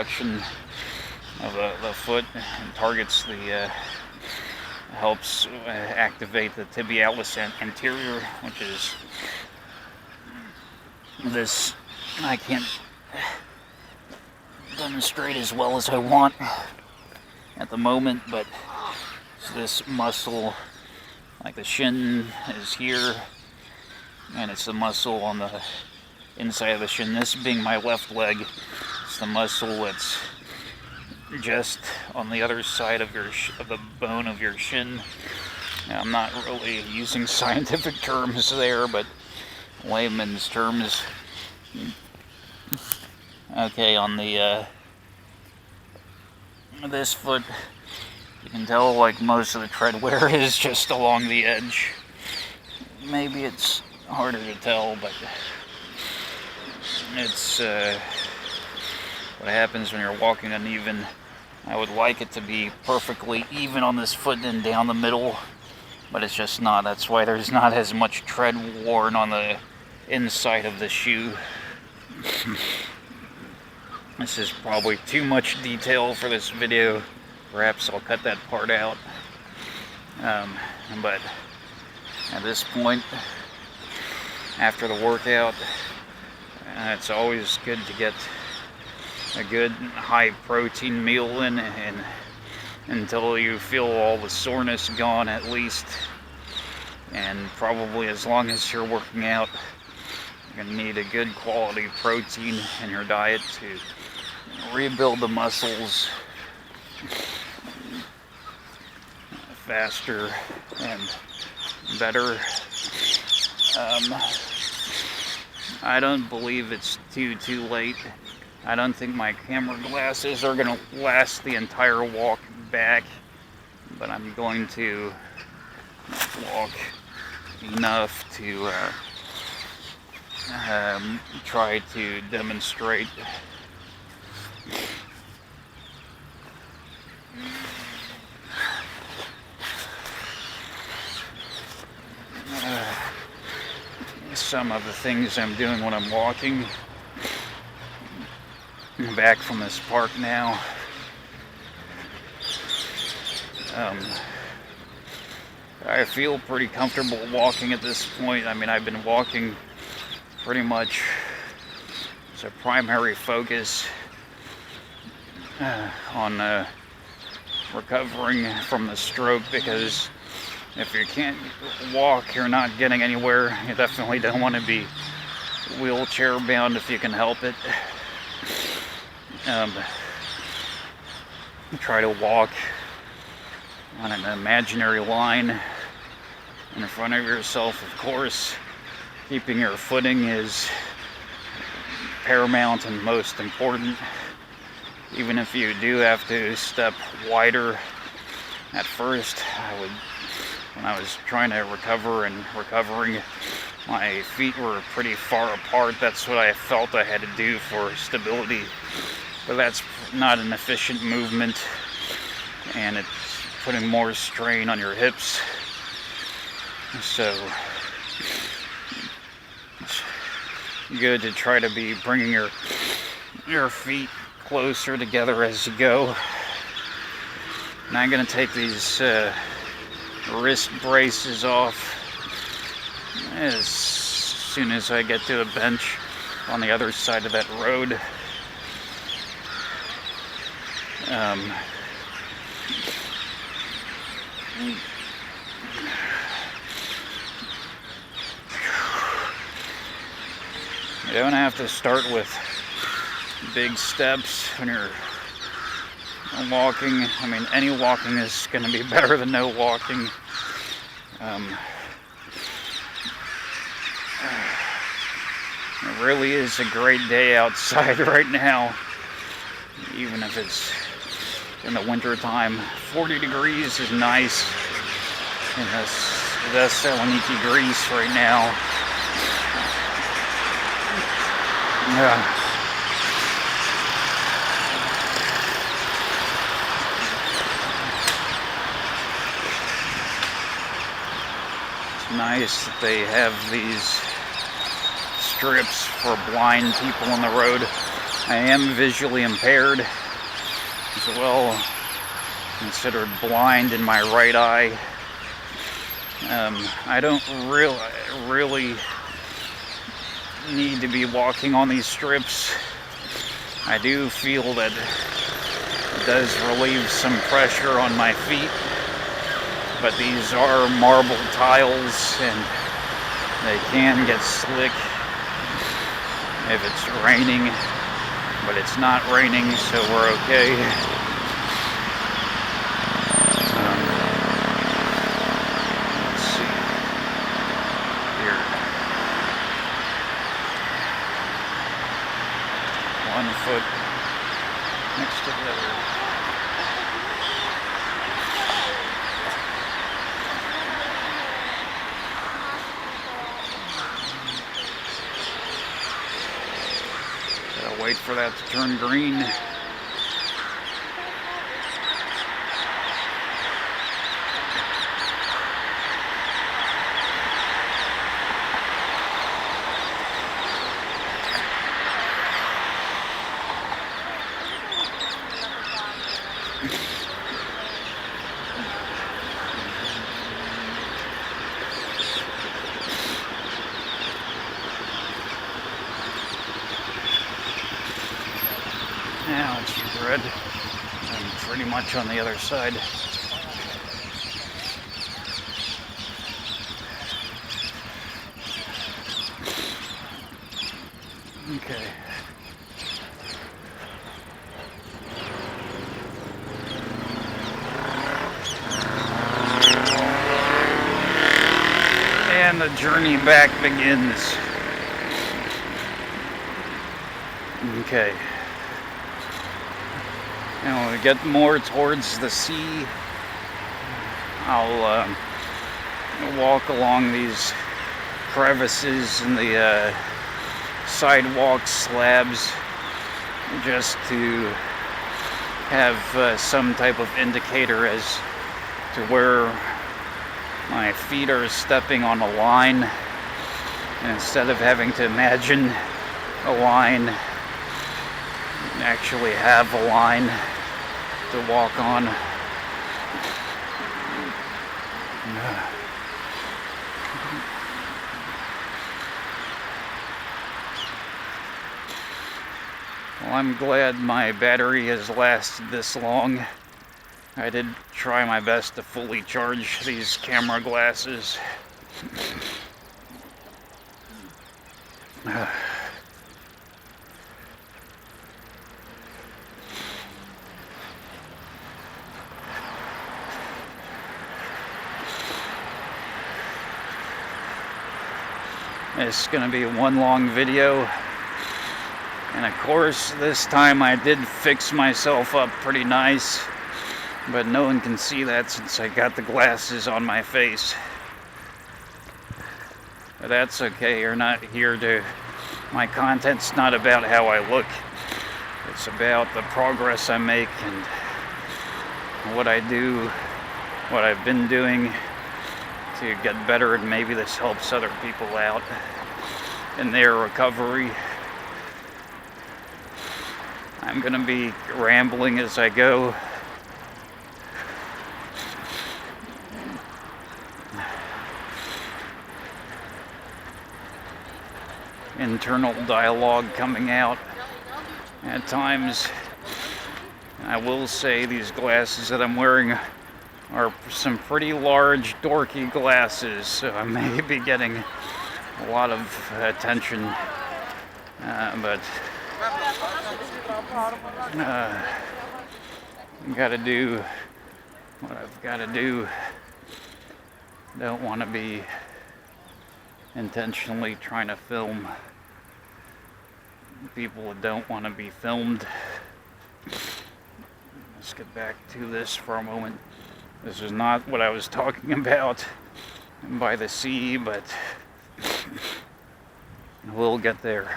Action of the foot and targets the helps activate the tibialis anterior, which is this. I can't demonstrate as well as I want at the moment, but this muscle, like the shin, is here, and it's the muscle on the inside of the shin. This being my left leg, it's the muscle that's just on the other side of the bone of your shin. Now, I'm not really using scientific terms there, but layman's terms. Okay, on the this foot, you can tell like most of the tread wear is just along the edge. Maybe it's harder to tell, but it's what happens when you're walking uneven. I would like it to be perfectly even on this foot and down the middle, but it's just not. That's why there's not as much tread worn on the inside of the shoe. This is probably too much detail for this video. Perhaps I'll cut that part out. But at this point, after the workout, it's always good to get a good high protein meal in, and until you feel all the soreness gone at least. And probably as long as you're working out, you're going to need a good quality protein in your diet to rebuild the muscles faster and better. I don't believe it's too late. I don't think my camera glasses are going to last the entire walk back, but I'm going to walk enough to try to demonstrate. Some of the things I'm doing when I'm walking. I'm back from this park now. I feel pretty comfortable walking at this point. I mean, I've been walking pretty much as a primary focus on recovering from the stroke, because if you can't walk, you're not getting anywhere. You definitely don't want to be wheelchair bound if you can help it. Try to walk on an imaginary line in front of yourself, of course. Keeping your footing is paramount and most important. Even if you do have to step wider at first, when I was trying to recovering, my feet were pretty far apart. That's what I felt I had to do for stability. But that's not an efficient movement, and it's putting more strain on your hips. So it's good to try to be bringing your feet closer together as you go. Now I'm going to take these wrist braces off as soon as I get to a bench on the other side of that road. You don't have to start with big steps when you're walking. I mean, any walking is going to be better than no walking. It really is a great day outside right now, even if it's in the winter time. 40 degrees is nice in Thessaloniki, Greece right now. Yeah. It's nice that they have these strips for blind people on the road. I am visually impaired as well, considered blind in my right eye. I don't really need to be walking on these strips. I do feel that it does relieve some pressure on my feet, but these are marble tiles and they can get slick if it's raining, but it's not raining, so we're okay. Let's see here. 1 foot next to the other. Gotta wait for that to turn green. Now it's red. I'm pretty much on the other side. Okay. And the journey back begins. Okay. And when we get more towards the sea, I'll walk along these crevices in the sidewalk slabs just to have some type of indicator as to where my feet are stepping on a line, and instead of having to imagine a line, actually have a line to walk on. Well, I'm glad my battery has lasted this long. I did try my best to fully charge these camera glasses. It's going to be one long video, and of course this time I did fix myself up pretty nice, but no one can see that since I got the glasses on my face. But that's okay. You're not here to... My content's not about how I look. It's about the progress I make and what I do, what I've been doing to get better, and maybe this helps other people out in their recovery. I'm gonna be rambling as I go. Internal dialogue coming out at times. I will say these glasses that I'm wearing are some pretty large, dorky glasses, so I may be getting a lot of attention, but I've got to do what I've got to do. Don't want to be intentionally trying to film people that don't want to be filmed. Let's get back to this for a moment. This is not what I was talking about by the sea, but we'll get there.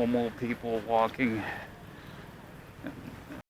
normal people walking